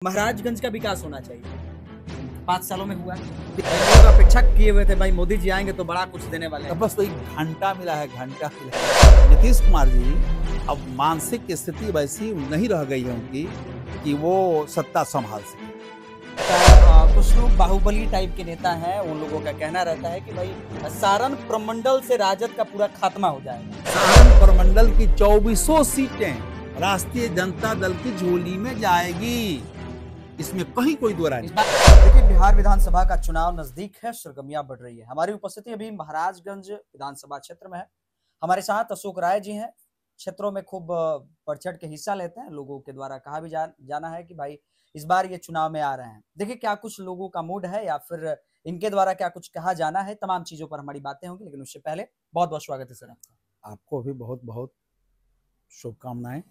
महाराजगंज का विकास होना चाहिए। 5 सालों में हुआ है। लोग अपेक्षा किए हुए थे भाई मोदी जी आएंगे तो बड़ा कुछ देने वाले तो हैं। बस वही घंटा मिला है, घंटा मिला है। नीतीश कुमार जी अब मानसिक स्थिति वैसी नहीं रह गई है उनकी कि वो सत्ता संभाल सके। कुछ लोग बाहुबली टाइप के नेता हैं, उन लोगों का कहना रहता है कि भाई सारण प्रमंडल से राजद का पूरा खात्मा हो जाएगा। सारण प्रमंडल की 2400 सीटें राष्ट्रीय जनता दल की झोली में जाएगी, इसमें कहीं कोई दो राय नहीं। देखिए, बिहार विधानसभा का चुनाव नजदीक है, सरगर्मियां बढ़ रही है। हमारी उपस्थिति अभी महाराजगंज विधानसभा क्षेत्र में है। हमारे साथ अशोक राय जी हैं। क्षेत्रों में खूब बढ़ चढ़ के हिस्सा लेते हैं। लोगों के द्वारा कहा भी जाना है कि भाई इस बार ये चुनाव में आ रहे हैं। देखिए क्या कुछ लोगों का मूड है या फिर इनके द्वारा क्या कुछ कहा जाना है, तमाम चीजों पर हमारी बातें होंगी। लेकिन उससे पहले बहुत बहुत स्वागत है सर आपका। आपको भी बहुत बहुत शुभकामनाएं।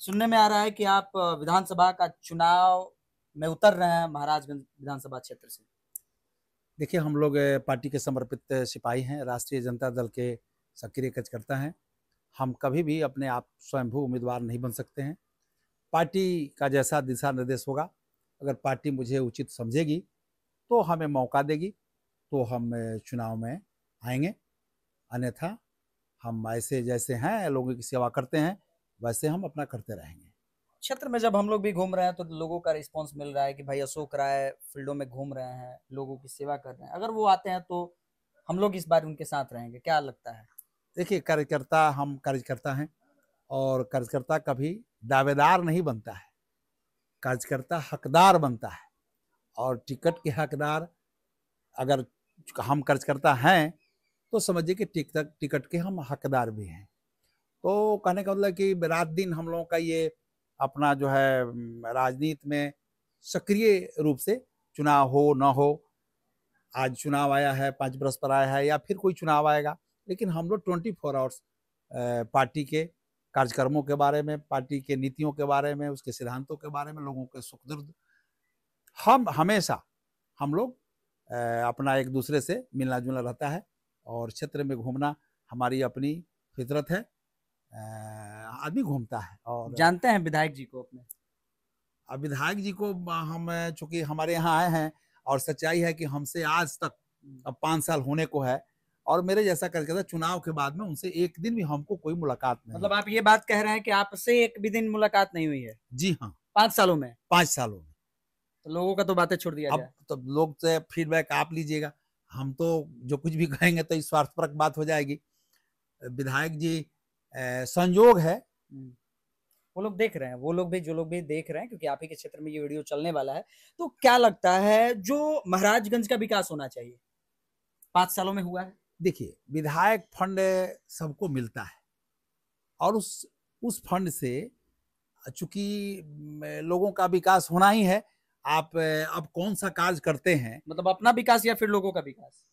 सुनने में आ रहा है कि आप विधानसभा का चुनाव में उतर रहे हैं महाराजगंज विधानसभा क्षेत्र से। देखिए, हम लोग पार्टी के समर्पित सिपाही हैं, राष्ट्रीय जनता दल के सक्रिय कार्यकर्ता हैं। हम कभी भी अपने आप स्वयंभू उम्मीदवार नहीं बन सकते हैं। पार्टी का जैसा दिशा निर्देश होगा, अगर पार्टी मुझे उचित समझेगी तो हमें मौका देगी तो हम चुनाव में आएंगे। अन्यथा हम ऐसे जैसे हैं लोगों की सेवा करते हैं वैसे हम अपना करते रहेंगे। क्षेत्र में जब हम लोग भी घूम रहे हैं तो लोगों का रिस्पांस मिल रहा है कि भाई अशोक राय फील्डों में घूम रहे हैं, लोगों की सेवा कर रहे हैं। अगर वो आते हैं तो हम लोग इस बार उनके साथ रहेंगे, क्या लगता है? देखिए, कार्यकर्ता हम कार्यकर्ता हैं और कार्यकर्ता कभी दावेदार नहीं बनता है, कार्यकर्ता हकदार बनता है। और टिकट के हकदार अगर हम कार्यकर्ता हैं तो समझिए कि टिकट के हम हकदार भी हैं। तो कहने का मतलब कि रात दिन हम लोगों का ये अपना जो है राजनीति में सक्रिय रूप से, चुनाव हो ना हो, आज चुनाव आया है, 5 बरस पर आया है या फिर कोई चुनाव आएगा, लेकिन हम लोग 24 आवर्स पार्टी के कार्यक्रमों के बारे में, पार्टी के नीतियों के बारे में, उसके सिद्धांतों के बारे में, लोगों के सुख दुर्द, हम हमेशा हम लोग अपना एक दूसरे से मिलना जुलना रहता है। और क्षेत्र में घूमना हमारी अपनी फितरत है, आदमी घूमता है। और जानते हैं विधायक जी को अपने? अब विधायक जी को हम चूंकि हमारे यहाँ आए हैं और सच्चाई है कि हमसे आज तक अब 5 साल होने को है और मेरे जैसा कार्यकर्ता चुनाव के बाद में उनसे एक दिन भी हमको कोई मुलाकात नहीं। मतलब आप ये बात कह रहे हैं कि आपसे एक भी दिन मुलाकात नहीं हुई है? जी हाँ, 5 सालों में? 5 सालों में। तो लोगों का तो बातें छोड़ दिया अब जाए। तो लोग से फीडबैक आप लीजिएगा, हम तो जो कुछ भी कहेंगे तो स्वार्थपरक बात हो जाएगी। विधायक जी संयोग है, वो लोग देख रहे हैं, वो लोग भी, जो लोग भी देख रहे हैं, क्योंकि आप ही के क्षेत्र में ये वीडियो चलने वाला है। तो क्या लगता है जो महाराजगंज का विकास होना चाहिए 5 सालों में हुआ है? देखिए विधायक फंड सबको मिलता है और उस फंड से चूंकि लोगों का विकास होना ही है। आप अब कौन सा कार्य करते हैं, मतलब अपना विकास या फिर लोगों का विकास?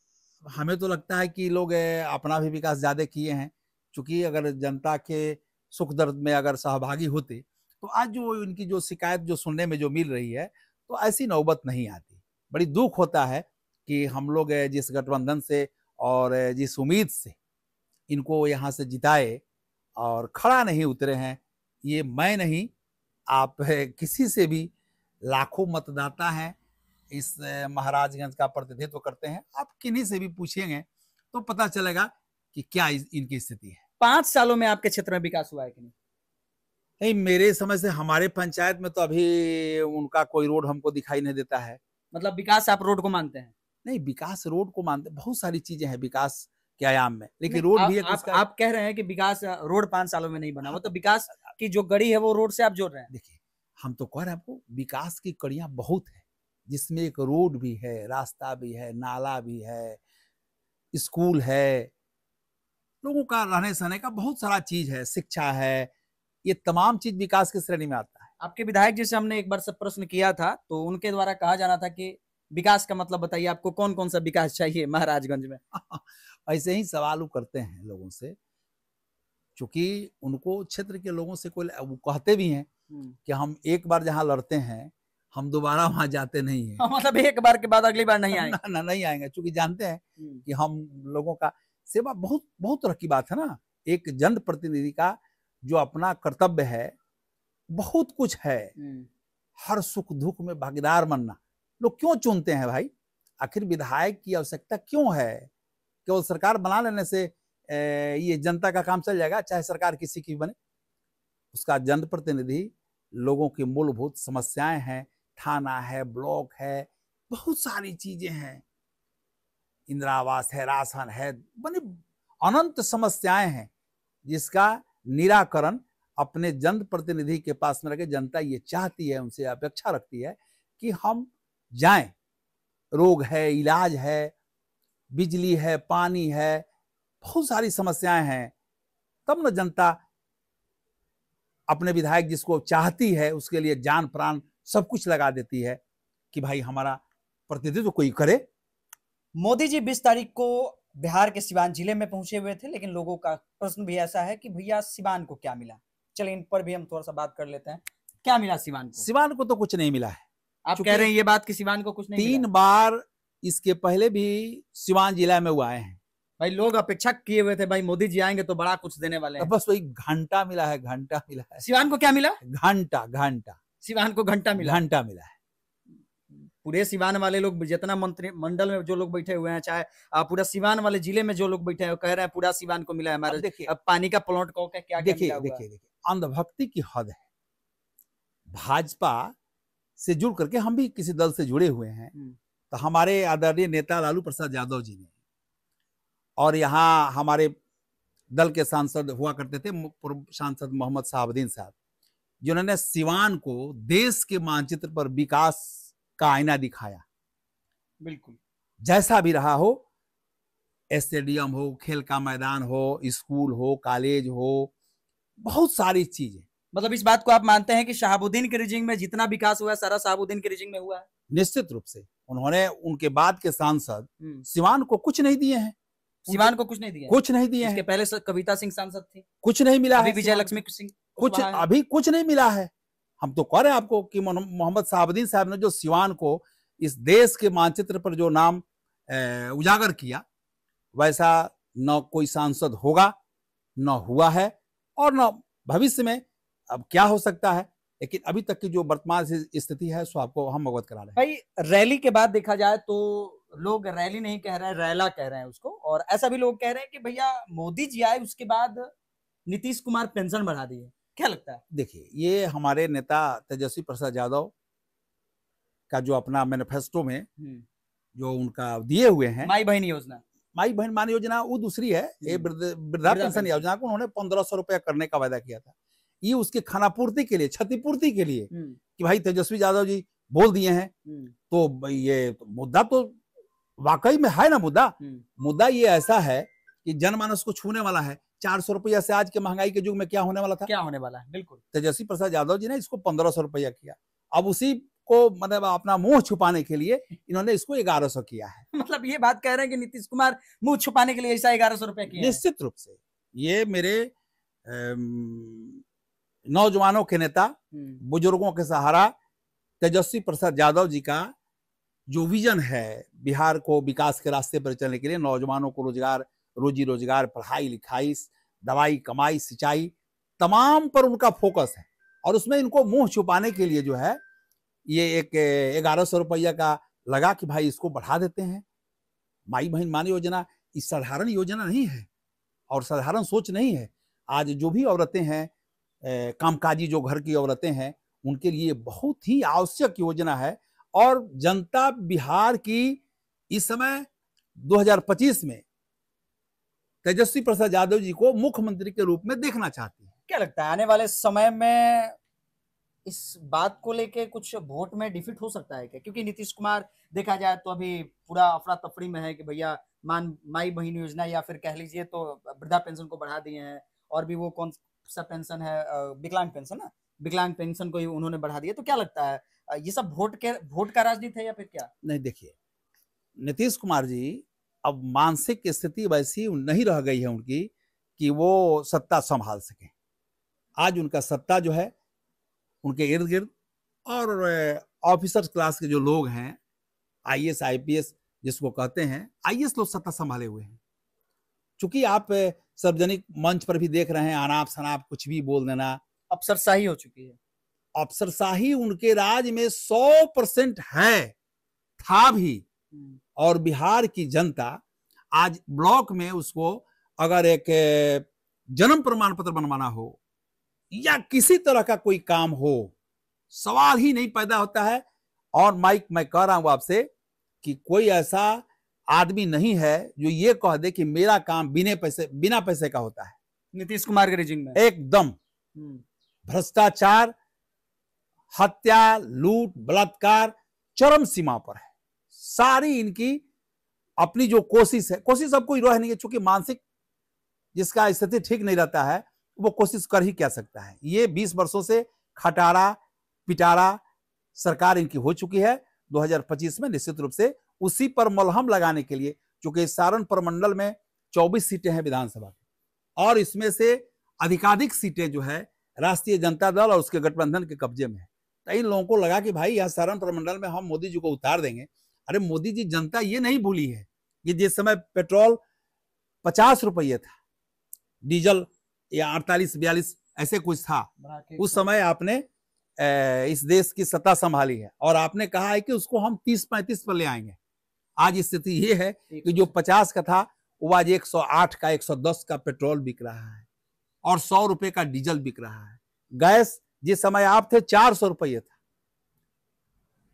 हमें तो लगता है कि लोग अपना भी विकास ज्यादा किए हैं। चूंकि अगर जनता के सुख दर्द में अगर सहभागी होते तो आज जो इनकी जो शिकायत जो सुनने में जो मिल रही है तो ऐसी नौबत नहीं आती। बड़ी दुख होता है कि हम लोग जिस गठबंधन से और जिस उम्मीद से इनको यहाँ से जिताए और खड़ा नहीं उतरे हैं। ये मैं नहीं, आप किसी से भी, लाखों मतदाता हैं इस महाराजगंज का प्रतिनिधित्व करते हैं, आप किन्हीं से भी पूछेंगे तो पता चलेगा कि क्या इनकी स्थिति है। 5 सालों में आपके क्षेत्र में विकास हुआ है कि नहीं? नहीं, मेरे समझ से हमारे पंचायत में तो अभी उनका कोई रोड हमको दिखाई नहीं देता है। मतलब विकास आप रोड को मानते हैं? नहीं, विकास रोड को मानते, बहुत सारी चीजें हैं विकास के आयाम में, लेकिन रोड भी एक उसका। आप कह रहे हैं कि विकास रोड 5 सालों में नहीं बना हुआ, तो विकास की जो गड़ी है वो रोड से आप जोड़ रहे हैं? देखिए, हम तो कह रहे हैं आपको विकास की कड़ियां बहुत है, जिसमें एक रोड भी है, रास्ता भी है, नाला भी है, स्कूल है, लोगों का रहने सहने का बहुत सारा चीज है, शिक्षा है, ये तमाम चीज विकास की श्रेणी में आता है। आपके विधायक जी से हमने एक बार सब प्रश्न किया था तो उनके द्वारा कहा जाना था कि विकास का मतलब बताइए, आपको कौन कौन सा विकास चाहिए महाराजगंज में? ऐसे ही सवाल वो करते हैं लोगों से, चूंकि उनको क्षेत्र के लोगों से कोई, वो कहते भी हैं कि हम एक बार जहां लड़ते हैं हम दोबारा वहां जाते नहीं है। मतलब एक बार के बाद अगली बार नहीं आएंगे? ना, नहीं आएंगे, चूंकि जानते हैं कि हम लोगों का सेवा, बहुत बहुत तरह की बात है ना। एक जनप्रतिनिधि का जो अपना कर्तव्य है, बहुत कुछ है। हर सुख दुख में भागीदार बनना लोग क्यों चुनते हैं भाई? आखिर विधायक की आवश्यकता क्यों है? केवल सरकार बना लेने से ये जनता का काम चल जाएगा, चाहे सरकार किसी की बने। उसका जनप्रतिनिधि लोगों की मूलभूत समस्याएं हैं, थाना है, ब्लॉक है, बहुत सारी चीजें हैं, इंदिरा आवास है, राशन है, बड़ी अनंत समस्याएं हैं जिसका निराकरण अपने जनप्रतिनिधि के पास में रखे। जनता ये चाहती है, उनसे अपेक्षा रखती है कि हम जाएं, रोग है, इलाज है, बिजली है, पानी है, बहुत सारी समस्याएं हैं, तब न जनता अपने विधायक जिसको चाहती है उसके लिए जान प्राण सब कुछ लगा देती है कि भाई हमारा प्रतिनिधित्व कोई करे। मोदी जी 20 तारीख को बिहार के सिवान जिले में पहुंचे हुए थे, लेकिन लोगों का प्रश्न भी ऐसा है कि भैया सिवान को क्या मिला? चलिए इन पर भी हम थोड़ा सा बात कर लेते हैं। क्या मिला सिवान को? सिवान को तो कुछ नहीं मिला है। आप कह रहे हैं ये बात कि सिवान को कुछ नहीं मिला? 3 बार इसके पहले भी सिवान जिला में वो आए हैं। भाई लोग अपेक्षा किए हुए थे भाई मोदी जी आएंगे तो बड़ा कुछ देने वाले हैं। बस वही घंटा मिला है, घंटा मिला है। सिवान को क्या मिला? घंटा, घंटा। सिवान को घंटा मिला, घंटा मिला है। पूरे सिवान वाले लोग जितना मंत्रिमंडल में जो लोग बैठे हुए हैं, चाहे पूरा सिवान वाले जिले में जो लोग बैठे हैं, कह रहे हैं पूरा सिवान को मिला है हमारे। देखिए अब पानी का प्लांट को क्या देखिए अंधभक्ति की हद है। भाजपा से जुड़ करके हम भी किसी दल से जुड़े हुए हैं, तो हमारे आदरणीय नेता लालू प्रसाद यादव जी ने, और यहाँ हमारे दल के सांसद हुआ करते थे पूर्व सांसद मोहम्मद शहाबुद्दीन साहब, जिन्होंने सिवान को देश के मानचित्र पर विकास का आईना दिखाया। बिल्कुल, जैसा भी रहा हो, स्टेडियम हो, खेल का मैदान हो, स्कूल हो, कॉलेज हो, बहुत सारी चीजें। मतलब इस बात को आप मानते हैं कि शहाबुद्दीन के रिजिंग में जितना विकास हुआ है सारा शहाबुद्दीन के रिजिंग में हुआ है? निश्चित रूप से। उन्होंने उनके बाद के सांसद सिवान को कुछ नहीं दिए हैं। सिवान को कुछ नहीं दिया? कुछ नहीं दिए हैं। इसके पहले कविता सिंह सांसद थी, कुछ नहीं मिला है। विजय लक्ष्मी सिंह कुछ अभी कुछ नहीं मिला है। हम तो कह रहे हैं आपको कि मोहम्मद शहाबुद्दीन साहब ने जो सिवान को इस देश के मानचित्र पर जो नाम उजागर किया, वैसा न कोई सांसद होगा, न हुआ है, और न भविष्य में अब क्या हो सकता है। लेकिन अभी तक की जो वर्तमान स्थिति है सो आपको हम अवगत करा रहे हैं। भाई रैली के बाद देखा जाए तो लोग रैली नहीं कह रहे हैं, रैला कह रहे हैं उसको, और ऐसा भी लोग कह रहे हैं कि भैया मोदी जी आए उसके बाद नीतीश कुमार पेंशन बढ़ा दी है। क्या लगता है? देखिए, ये हमारे नेता तेजस्वी प्रसाद यादव का जो अपना मैनिफेस्टो में जो उनका दिए हुए हैं, माई बहन योजना, माई बहन मान योजना वो दूसरी है, ये वृद्धा पेंशन योजना को उन्होंने 1500 रुपया करने का वादा किया था। ये उसके खानापूर्ति के लिए, क्षतिपूर्ति के लिए कि भाई तेजस्वी यादव जी बोल दिए हैं, तो ये मुद्दा तो वाकई में है ना। मुद्दा ये ऐसा है कि जनमानस को छूने वाला है। 400 रुपया से आज के महंगाई के युग में क्या होने वाला था? क्या होने वाला है? बिल्कुल। तेजस्वी प्रसाद यादव जी ने इसको 1500 रुपया किया। अब उसी को मतलब अपना मुंह छुपाने के लिए इन्होंने इसको 1100 किया है। मतलब ये बात कह रहे हैं कि नीतीश कुमार मुंह छुपाने के लिए ऐसा 1100 रुपया किया? निश्चित रूप से। ये मेरे नौजवानों के नेता, बुजुर्गों के सहारा तेजस्वी प्रसाद यादव जी का जो विजन है बिहार को विकास के रास्ते पर चलने के लिए, नौजवानों को रोजगार, रोजी रोजगार, पढ़ाई लिखाई, दवाई, कमाई, सिंचाई, तमाम पर उनका फोकस है। और उसमें इनको मुंह छुपाने के लिए जो है ये एक 1100 रुपया का लगा कि भाई इसको बढ़ा देते हैं। माई बहन मान योजना इस साधारण योजना नहीं है और साधारण सोच नहीं है। आज जो भी औरतें हैं, कामकाजी जो घर की औरतें हैं, उनके लिए बहुत ही आवश्यक योजना है। और जनता बिहार की इस समय 2025 में तेजस्वी प्रसाद यादव जी को मुख्यमंत्री के रूप में देखना चाहती है। क्या लगता है आने वाले समय में इस बात को लेके कुछ वोट में डिफिट हो सकता है क्या? क्योंकि नीतीश कुमार देखा जाए तो अभी पूरा अफरा तफरी में है कि भैया माई बहन योजना या फिर कह लीजिए तो वृद्धा पेंशन को बढ़ा दिए हैं, और भी वो कौन सा पेंशन है, विकलांग पेंशन ना, विकलांग पेंशन को ही उन्होंने बढ़ा दिया। तो क्या लगता है ये सब वोट का राजनीति है या फिर क्या? नहीं, देखिए नीतीश कुमार जी अब मानसिक स्थिति वैसी नहीं रह गई है उनकी कि वो सत्ता संभाल सके। आज उनका सत्ता जो है उनके इर्द गिर्द और ऑफिसर्स क्लास के जो लोग हैं, आईएएस आईपीएस जिसको कहते हैं, आईएएस लोग सत्ता संभाले हुए हैं। चूंकि आप सार्वजनिक मंच पर भी देख रहे हैं, अनाप शनाप कुछ भी बोल देना, अफसरशाही हो चुकी है। अफसरशाही उनके राज में 100% है, था भी। और बिहार की जनता आज ब्लॉक में उसको अगर एक जन्म प्रमाण पत्र बनवाना हो या किसी तरह का कोई काम हो, सवाल ही नहीं पैदा होता है। और माइक मैं कह रहा हूं आपसे कि कोई ऐसा आदमी नहीं है जो ये कह दे कि मेरा काम बिना पैसे का होता है। नीतीश कुमार के रिजिंग में एकदम भ्रष्टाचार, हत्या, लूट, बलात्कार चरम सीमा पर है। सारी इनकी अपनी जो कोशिश है, कोशिश अब कोई रह नहीं है, चूंकि मानसिक जिसका स्थिति ठीक नहीं रहता है वो कोशिश कर ही क्या सकता है। ये 20 वर्षों से खटारा पिटारा सरकार इनकी हो चुकी है। 2025 में निश्चित रूप से उसी पर मलहम लगाने के लिए, चूंकि सारण प्रमंडल में 24 सीटें हैं विधानसभा की, और इसमें से अधिकाधिक सीटें जो है राष्ट्रीय जनता दल और उसके गठबंधन के कब्जे में है। तो इन लोगों को लगा कि भाई यह सारण प्रमंडल में हम मोदी जी को उतार देंगे। अरे मोदी जी, जनता ये नहीं भूली है कि जिस समय पेट्रोल 50 रुपये था, डीजल या 48-42 ऐसे कुछ था, उस समय आपने इस देश की सत्ता संभाली है और आपने कहा है कि उसको हम 30-35 पर ले आएंगे। आज स्थिति ये है कि जो 50 का था वो आज 108 का 110 का पेट्रोल बिक रहा है और 100 रुपए का डीजल बिक रहा है। गैस जिस समय आप थे 400 रुपये था,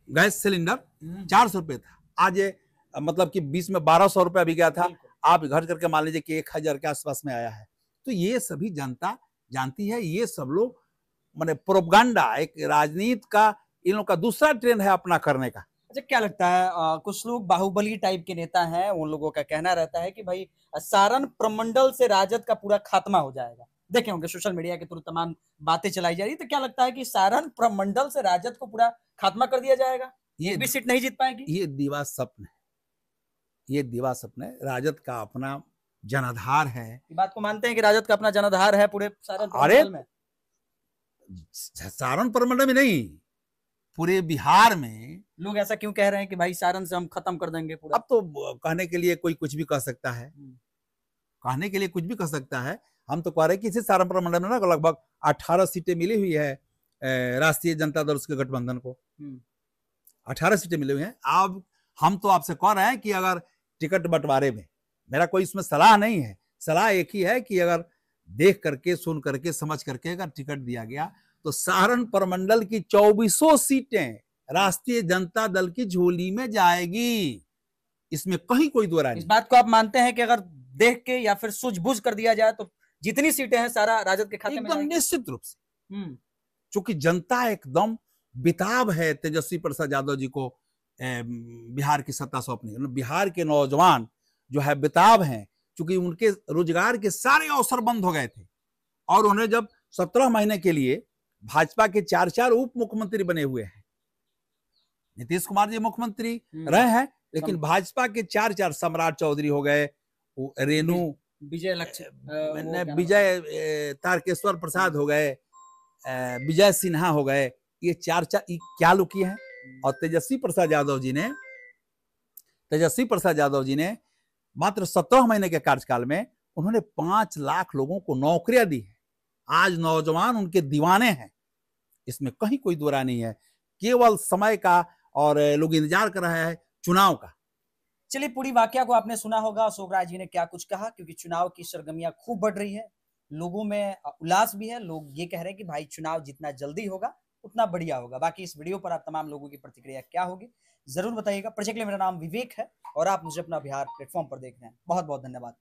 गैस सिलेंडर 400 रुपये था, आज मतलब कि 20 में 1200 रुपया भी गया था। आप घट करके मान लीजिए कि 1000 के आसपास में आया है। तो ये सभी जनता जानती है। ये सब लोग माने प्रोपगंडा, एक राजनीति का इन लोगों का दूसरा ट्रेंड है अपना करने का। अच्छा, क्या लगता है कुछ लोग बाहुबली टाइप के नेता हैं, उन लोगों का कहना रहता है कि भाई सारण प्रमंडल से राजद का पूरा खात्मा हो जाएगा। देखे होंगे सोशल मीडिया के थ्रू तमाम बातें चलाई जा रही, तो क्या लगता है कि सारण प्रमंडल से राजद को पूरा खात्मा कर दिया जाएगा, ये भी सीट नहीं जीत पाएगी? ये दिवा स्वप्न है, ये दिवा स्वप्न है। राजद का अपना जनाधार है। ये बात को मानते हैं कि राजद का अपना जनाधार है पूरे सारण प्रमंडल में? सारण प्रमंडल में नहीं, पूरे बिहार में। लोग ऐसा क्यों कह रहे हैं कि भाई सारण से हम खत्म कर देंगे पूरा? अब तो कहने के लिए कोई कुछ भी कह सकता है, कहने के लिए कुछ भी कह सकता है। हम तो कह रहे हैं कि इसी सारण प्रमंडल में ना लगभग 18 सीटें मिली हुई है राष्ट्रीय जनता दल उसके गठबंधन को। 18 सीटें मिली हुई हैं। अब हम तो आपसे कह रहे हैं कि अगर टिकट बंटवारे में, मेरा कोई इसमें सलाह नहीं है, सलाह एक ही है कि अगर देख करके, सुन करके, समझ करके अगर टिकट दिया गया तो सारण प्रमंडल की 2400 सीटें राष्ट्रीय जनता दल की झोली में जाएगी। इसमें कहीं कोई दो राय नहीं। इस बात को आप मानते हैं कि अगर देख के या फिर सूझबूझ कर दिया जाए तो जितनी सीटें हैं सारा राजद के खाते में एकदम निश्चित रूप से। चूंकि जनता एकदम बेताब है तेजस्वी प्रसाद यादव जी को बिहार की सत्ता सौंपने। बिहार के नौजवान जो है बेताब हैं, चूंकि उनके रोजगार के सारे अवसर बंद हो गए थे और उन्हें जब 17 महीने के लिए भाजपा के 4 उप मुख्यमंत्री बने हुए हैं। नीतीश कुमार जी मुख्यमंत्री रहे हैं, लेकिन भाजपा के 4 सम्राट चौधरी हो गए, रेणु विजय तारकेश्वर प्रसाद हो गए, विजय सिन्हा हो गए। ये 4 क्या लोग किए हैं। और तेजस्वी प्रसाद यादव जी ने मात्र 17 महीने के कार्यकाल में उन्होंने 5 लाख लोगों को नौकरियां दी है। आज नौजवान उनके दीवाने हैं, इसमें कहीं कोई दो राय नहीं है। केवल समय का और लोग इंतजार कर रहे हैं चुनाव का। चलिए, पूरी वाकया को आपने सुना होगा अशोक राय जी ने क्या कुछ कहा, क्योंकि चुनाव की सरगर्मियां खूब बढ़ रही है, लोगों में उल्लास भी है। लोग ये कह रहे हैं कि भाई चुनाव जितना जल्दी होगा उतना बढ़िया होगा। बाकी इस वीडियो पर आप तमाम लोगों की प्रतिक्रिया क्या होगी जरूर बताइएगा। प्रोजेक्ट मेरा नाम विवेक है और आप मुझे अपना बिहार प्लेटफॉर्म पर देख रहे हैं। बहुत बहुत धन्यवाद।